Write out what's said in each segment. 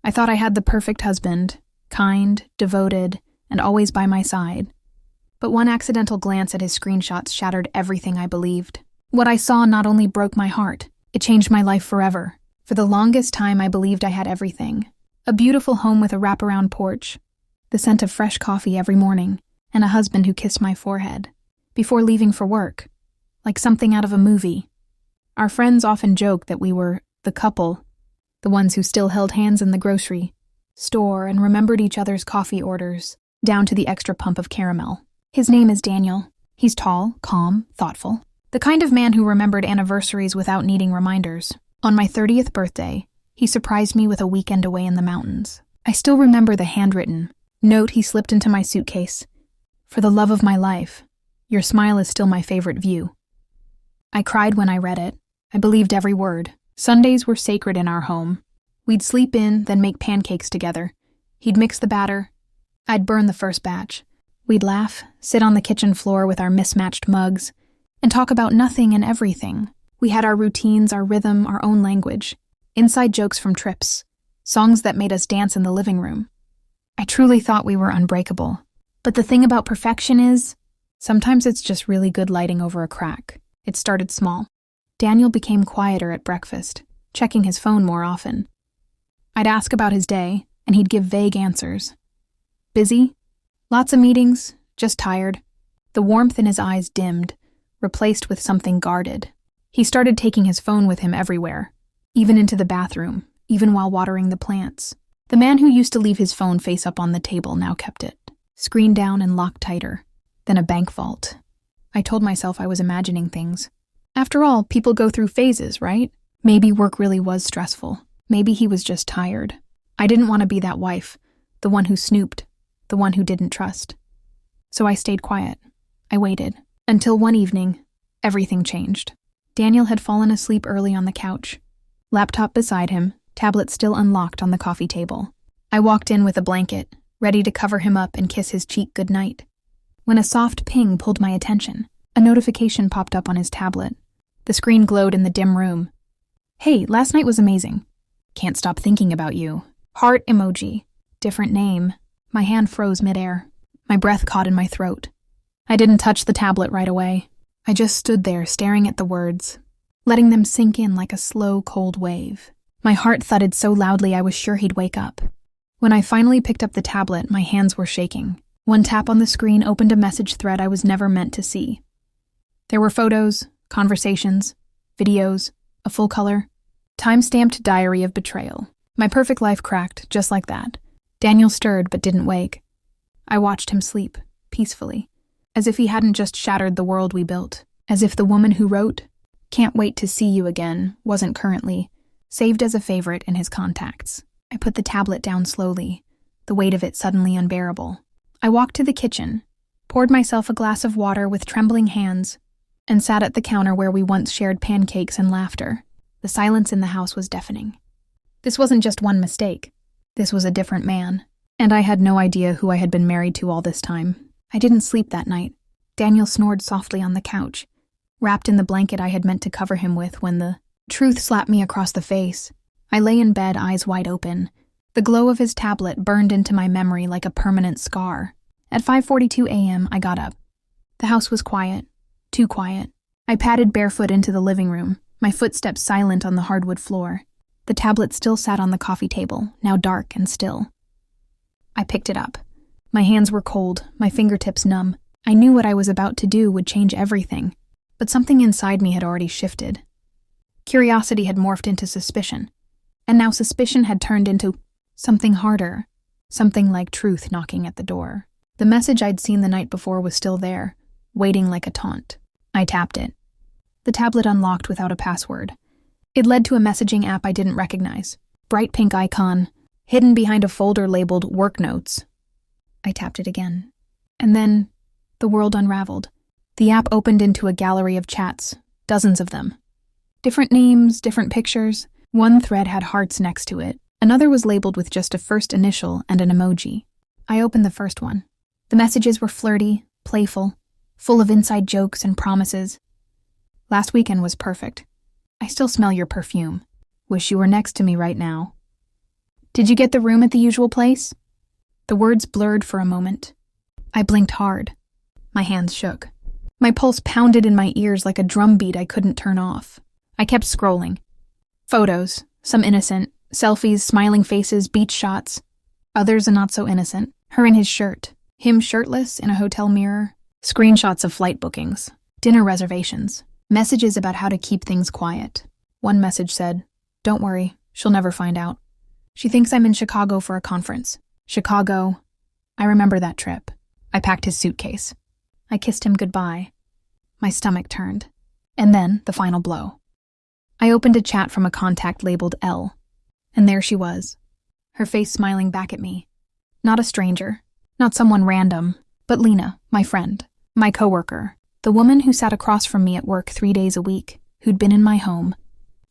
I thought I had the perfect husband, kind, devoted, and always by my side. But one accidental glance at his screenshots shattered everything I believed. What I saw not only broke my heart, it changed my life forever. For the longest time, I believed I had everything. A beautiful home with a wraparound porch, the scent of fresh coffee every morning, and a husband who kissed my forehead before leaving for work, like something out of a movie. Our friends often joked that we were the couple, the ones who still held hands in the grocery store and remembered each other's coffee orders, down to the extra pump of caramel. His name is Daniel. He's tall, calm, thoughtful. The kind of man who remembered anniversaries without needing reminders. On my 30th birthday, he surprised me with a weekend away in the mountains. I still remember the handwritten note he slipped into my suitcase. For the love of my life, your smile is still my favorite view. I cried when I read it. I believed every word. Sundays were sacred in our home. We'd sleep in, then make pancakes together. He'd mix the batter. I'd burn the first batch. We'd laugh, sit on the kitchen floor with our mismatched mugs, and talk about nothing and everything. We had our routines, our rhythm, our own language. Inside jokes from trips. Songs that made us dance in the living room. I truly thought we were unbreakable. But the thing about perfection is, sometimes it's just really good lighting over a crack. It started small. Daniel became quieter at breakfast, checking his phone more often. I'd ask about his day, and he'd give vague answers. Busy? Lots of meetings, just tired. The warmth in his eyes dimmed, replaced with something guarded. He started taking his phone with him everywhere, even into the bathroom, even while watering the plants. The man who used to leave his phone face up on the table now kept it, screen down and locked tighter, then a bank vault. I told myself I was imagining things. After all, people go through phases, right? Maybe work really was stressful. Maybe he was just tired. I didn't want to be that wife, the one who snooped, the one who didn't trust. So I stayed quiet. I waited. Until one evening, everything changed. Daniel had fallen asleep early on the couch. Laptop beside him, tablet still unlocked on the coffee table. I walked in with a blanket, ready to cover him up and kiss his cheek goodnight. When a soft ping pulled my attention, a notification popped up on his tablet. The screen glowed in the dim room. Hey, last night was amazing. Can't stop thinking about you. Heart emoji. Different name. My hand froze midair. My breath caught in my throat. I didn't touch the tablet right away. I just stood there staring at the words, letting them sink in like a slow, cold wave. My heart thudded so loudly I was sure he'd wake up. When I finally picked up the tablet, my hands were shaking. One tap on the screen opened a message thread I was never meant to see. There were photos, conversations, videos, a full color, time-stamped diary of betrayal. My perfect life cracked, just like that. Daniel stirred but didn't wake. I watched him sleep, peacefully, as if he hadn't just shattered the world we built, as if the woman who wrote, "Can't wait to see you again," wasn't currently saved as a favorite in his contacts. I put the tablet down slowly, the weight of it suddenly unbearable. I walked to the kitchen, poured myself a glass of water with trembling hands, and sat at the counter where we once shared pancakes and laughter. The silence in the house was deafening. This wasn't just one mistake. This was a different man, and I had no idea who I had been married to all this time. I didn't sleep that night. Daniel snored softly on the couch, wrapped in the blanket I had meant to cover him with when the truth slapped me across the face. I lay in bed, eyes wide open. The glow of his tablet burned into my memory like a permanent scar. At 5:42 a.m., I got up. The house was quiet. Too quiet. I padded barefoot into the living room, my footsteps silent on the hardwood floor. The tablet still sat on the coffee table, now dark and still. I picked it up. My hands were cold, my fingertips numb. I knew what I was about to do would change everything, but something inside me had already shifted. Curiosity had morphed into suspicion, and now suspicion had turned into something harder, something like truth knocking at the door. The message I'd seen the night before was still there, waiting like a taunt. I tapped it. The tablet unlocked without a password. It led to a messaging app I didn't recognize. Bright pink icon, hidden behind a folder labeled Work Notes. I tapped it again. And then, the world unraveled. The app opened into a gallery of chats, dozens of them. Different names, different pictures. One thread had hearts next to it. Another was labeled with just a first initial and an emoji. I opened the first one. The messages were flirty, playful, full of inside jokes and promises. Last weekend was perfect. I still smell your perfume. Wish you were next to me right now. Did you get the room at the usual place? The words blurred for a moment. I blinked hard. My hands shook. My pulse pounded in my ears like a drumbeat I couldn't turn off. I kept scrolling. Photos, some innocent, selfies, smiling faces, beach shots. Others not so innocent. Her in his shirt, him shirtless in a hotel mirror. Screenshots of flight bookings, dinner reservations, messages about how to keep things quiet. One message said, "Don't worry, she'll never find out. She thinks I'm in Chicago for a conference." Chicago. I remember that trip. I packed his suitcase. I kissed him goodbye. My stomach turned. And then the final blow. I opened a chat from a contact labeled L. And there she was, her face smiling back at me. Not a stranger, not someone random, but Lena, my friend, my coworker, the woman who sat across from me at work 3 days a week, who'd been in my home,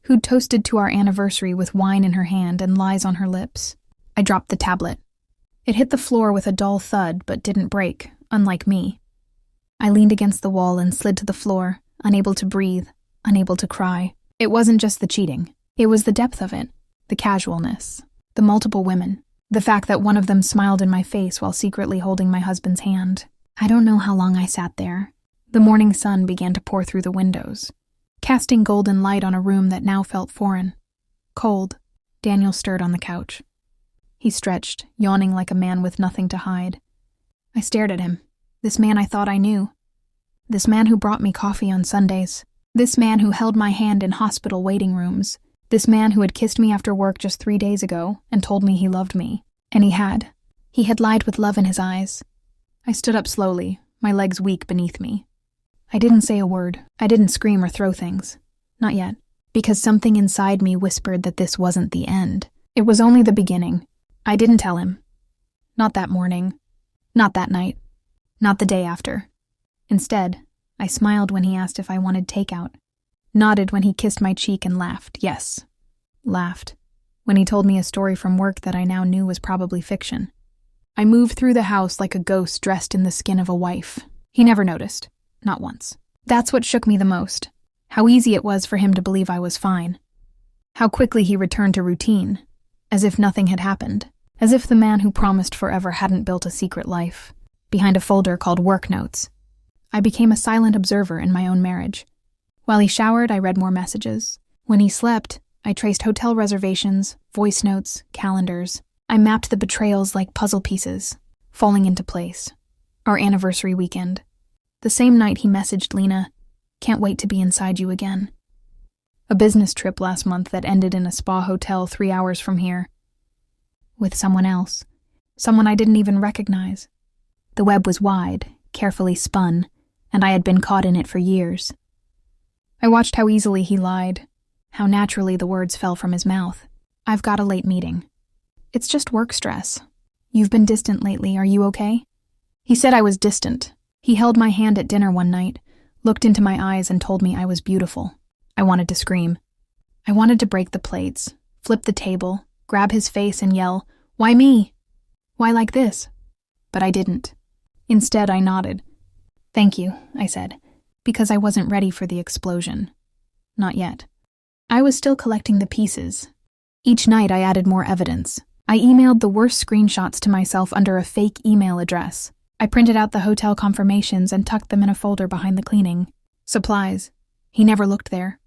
who'd toasted to our anniversary with wine in her hand and lies on her lips. I dropped the tablet. It hit the floor with a dull thud but didn't break, unlike me. I leaned against the wall and slid to the floor, unable to breathe, unable to cry. It wasn't just the cheating. It was the depth of it, the casualness, the multiple women, the fact that one of them smiled in my face while secretly holding my husband's hand. I don't know how long I sat there. The morning sun began to pour through the windows, casting golden light on a room that now felt foreign. Cold. Daniel stirred on the couch. He stretched, yawning like a man with nothing to hide. I stared at him. This man I thought I knew. This man who brought me coffee on Sundays. This man who held my hand in hospital waiting rooms. This man who had kissed me after work just 3 days ago and told me he loved me. And he had. He had lied with love in his eyes. I stood up slowly, my legs weak beneath me. I didn't say a word. I didn't scream or throw things. Not yet. Because something inside me whispered that this wasn't the end. It was only the beginning. I didn't tell him. Not that morning. Not that night. Not the day after. Instead, I smiled when he asked if I wanted takeout. Nodded when he kissed my cheek and laughed. Yes. Laughed. When he told me a story from work that I now knew was probably fiction. I moved through the house like a ghost dressed in the skin of a wife. He never noticed. Not once. That's what shook me the most. How easy it was for him to believe I was fine. How quickly he returned to routine. As if nothing had happened. As if the man who promised forever hadn't built a secret life. Behind a folder called work notes. I became a silent observer in my own marriage. While he showered, I read more messages. When he slept, I traced hotel reservations, voice notes, calendars. I mapped the betrayals like puzzle pieces, falling into place. Our anniversary weekend. The same night he messaged Lena, "Can't wait to be inside you again." A business trip last month that ended in a spa hotel 3 hours from here. With someone else. Someone I didn't even recognize. The web was wide, carefully spun, and I had been caught in it for years. I watched how easily he lied, how naturally the words fell from his mouth. "I've got a late meeting." "It's just work stress." "You've been distant lately, are you okay?" He said I was distant. He held my hand at dinner one night, looked into my eyes and told me I was beautiful. I wanted to scream. I wanted to break the plates, flip the table, grab his face and yell, "Why me? Why like this?" But I didn't. Instead, I nodded. "Thank you," I said, because I wasn't ready for the explosion. Not yet. I was still collecting the pieces. Each night I added more evidence. I emailed the worst screenshots to myself under a fake email address. I printed out the hotel confirmations and tucked them in a folder behind the cleaning. Supplies. He never looked there.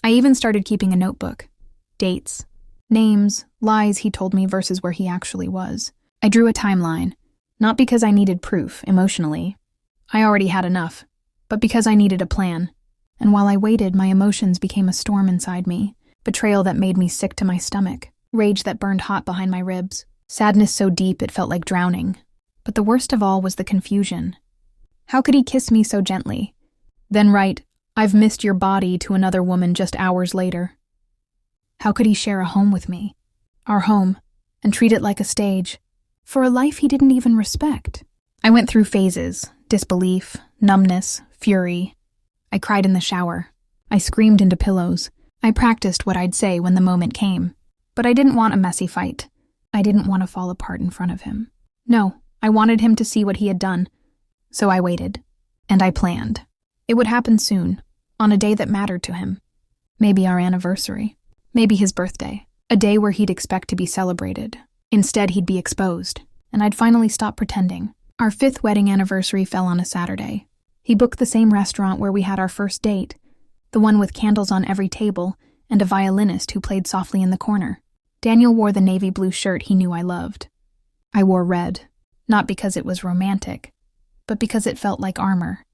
I even started keeping a notebook. Dates. Names, lies he told me versus where he actually was. I drew a timeline. Not because I needed proof, emotionally. I already had enough. But because I needed a plan. And while I waited, my emotions became a storm inside me. Betrayal that made me sick to my stomach. Rage that burned hot behind my ribs. Sadness so deep it felt like drowning. But the worst of all was the confusion. How could he kiss me so gently? Then write, "I've missed your body" to another woman just hours later. How could he share a home with me? Our home. And treat it like a stage. For a life he didn't even respect. I went through phases. Disbelief, numbness, fury. I cried in the shower. I screamed into pillows. I practiced what I'd say when the moment came. But I didn't want a messy fight. I didn't want to fall apart in front of him. No, I wanted him to see what he had done. So I waited. And I planned. It would happen soon, on a day that mattered to him. Maybe our anniversary. Maybe his birthday. A day where he'd expect to be celebrated. Instead, he'd be exposed, and I'd finally stop pretending. Our 5th wedding anniversary fell on a Saturday. He booked the same restaurant where we had our first date, the one with candles on every table and a violinist who played softly in the corner. Daniel wore the navy blue shirt he knew I loved. I wore red, not because it was romantic, but because it felt like armor.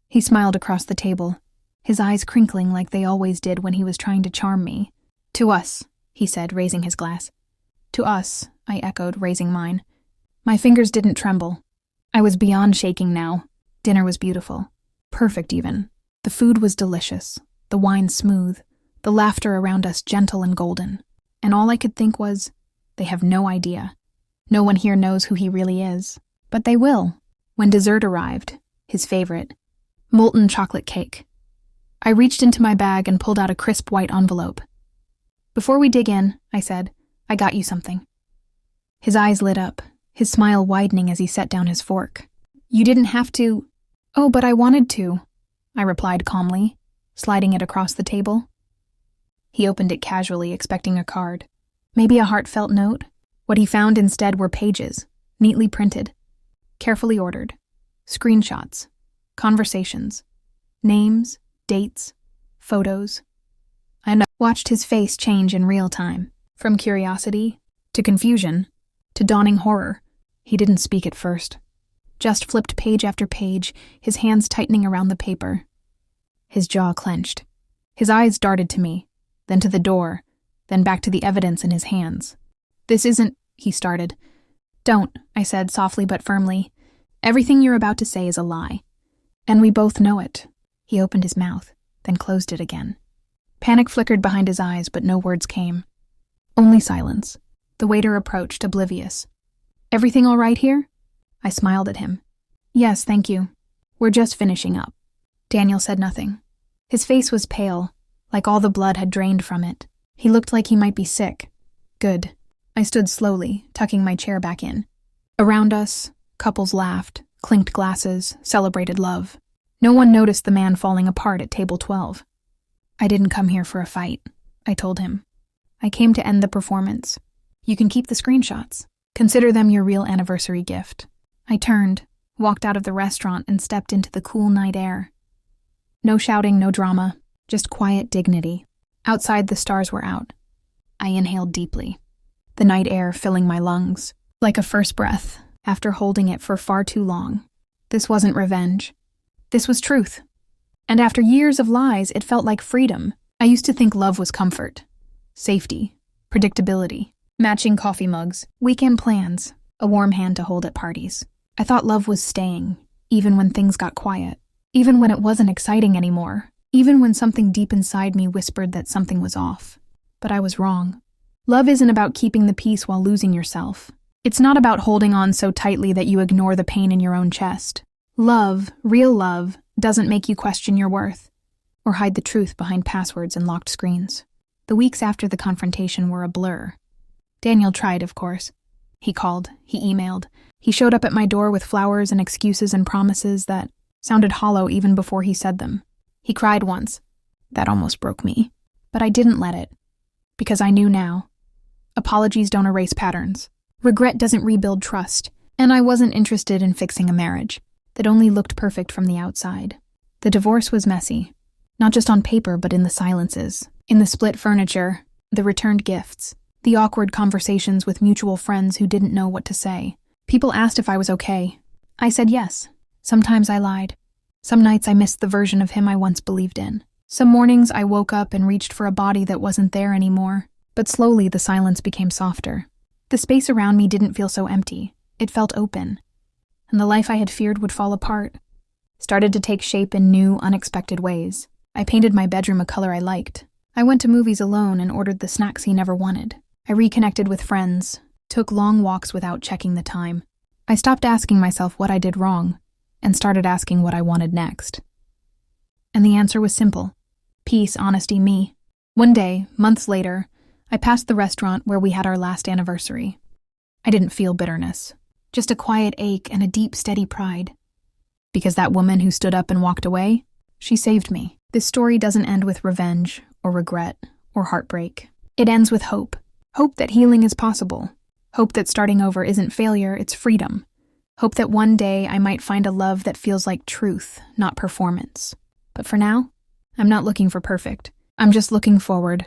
He smiled across the table, his eyes crinkling like they always did when he was trying to charm me. "To us," he said, raising his glass. "To us," I echoed, raising mine. My fingers didn't tremble. I was beyond shaking now. Dinner was beautiful. Perfect, even. The food was delicious, the wine smooth, the laughter around us gentle and golden. And all I could think was, they have no idea. No one here knows who he really is. But they will. When dessert arrived, his favorite, molten chocolate cake. I reached into my bag and pulled out a crisp white envelope. "Before we dig in," I said, "I got you something." His eyes lit up, his smile widening as he set down his fork. "You didn't have to—" "Oh, but I wanted to," I replied calmly, sliding it across the table. He opened it casually, expecting a card. Maybe a heartfelt note? What he found instead were pages, neatly printed, carefully ordered, screenshots, conversations, names, dates, photos. I watched his face change in real time, from curiosity to confusion to dawning horror. He didn't speak at first, just flipped page after page, his hands tightening around the paper. His jaw clenched. His eyes darted to me, then to the door, then back to the evidence in his hands. "This isn't," he started. "Don't," I said softly but firmly. "Everything you're about to say is a lie. And we both know it." He opened his mouth, then closed it again. Panic flickered behind his eyes, but no words came. Only silence. The waiter approached, oblivious. "Everything all right here?" I smiled at him. "Yes, thank you. We're just finishing up." Daniel said nothing. His face was pale, like all the blood had drained from it. He looked like he might be sick. Good. I stood slowly, tucking my chair back in. Around us, couples laughed, clinked glasses, celebrated love. No one noticed the man falling apart at table 12. "I didn't come here for a fight," I told him. "I came to end the performance. You can keep the screenshots. Consider them your real anniversary gift." I turned, walked out of the restaurant, and stepped into the cool night air. No shouting, no drama, just quiet dignity. Outside, the stars were out. I inhaled deeply, the night air filling my lungs, like a first breath, after holding it for far too long. This wasn't revenge. This was truth. And after years of lies, it felt like freedom. I used to think love was comfort, safety, predictability, matching coffee mugs, weekend plans, a warm hand to hold at parties. I thought love was staying, even when things got quiet, even when it wasn't exciting anymore, even when something deep inside me whispered that something was off. But I was wrong. Love isn't about keeping the peace while losing yourself. It's not about holding on so tightly that you ignore the pain in your own chest. Love, real love, doesn't make you question your worth or hide the truth behind passwords and locked screens. The weeks after the confrontation were a blur. Daniel tried, of course. He called, he emailed, he showed up at my door with flowers and excuses and promises that sounded hollow even before he said them. He cried once. That almost broke me. But I didn't let it. Because I knew now. Apologies don't erase patterns. Regret doesn't rebuild trust. And I wasn't interested in fixing a marriage that only looked perfect from the outside. The divorce was messy. Not just on paper, but in the silences. In the split furniture, the returned gifts, the awkward conversations with mutual friends who didn't know what to say. People asked if I was okay. I said yes. Sometimes I lied. Some nights I missed the version of him I once believed in. Some mornings I woke up and reached for a body that wasn't there anymore. But slowly the silence became softer. The space around me didn't feel so empty. It felt open. And the life I had feared would fall apart started to take shape in new, unexpected ways. I painted my bedroom a color I liked. I went to movies alone and ordered the snacks he never wanted. I reconnected with friends, took long walks without checking the time. I stopped asking myself what I did wrong and started asking what I wanted next. And the answer was simple. Peace, honesty, me. One day, months later, I passed the restaurant where we had our last anniversary. I didn't feel bitterness, just a quiet ache and a deep, steady pride. Because that woman who stood up and walked away, she saved me. This story doesn't end with revenge or regret or heartbreak. It ends with hope. Hope that healing is possible. Hope that starting over isn't failure, it's freedom. Hope that one day I might find a love that feels like truth, not performance. But for now, I'm not looking for perfect. I'm just looking forward,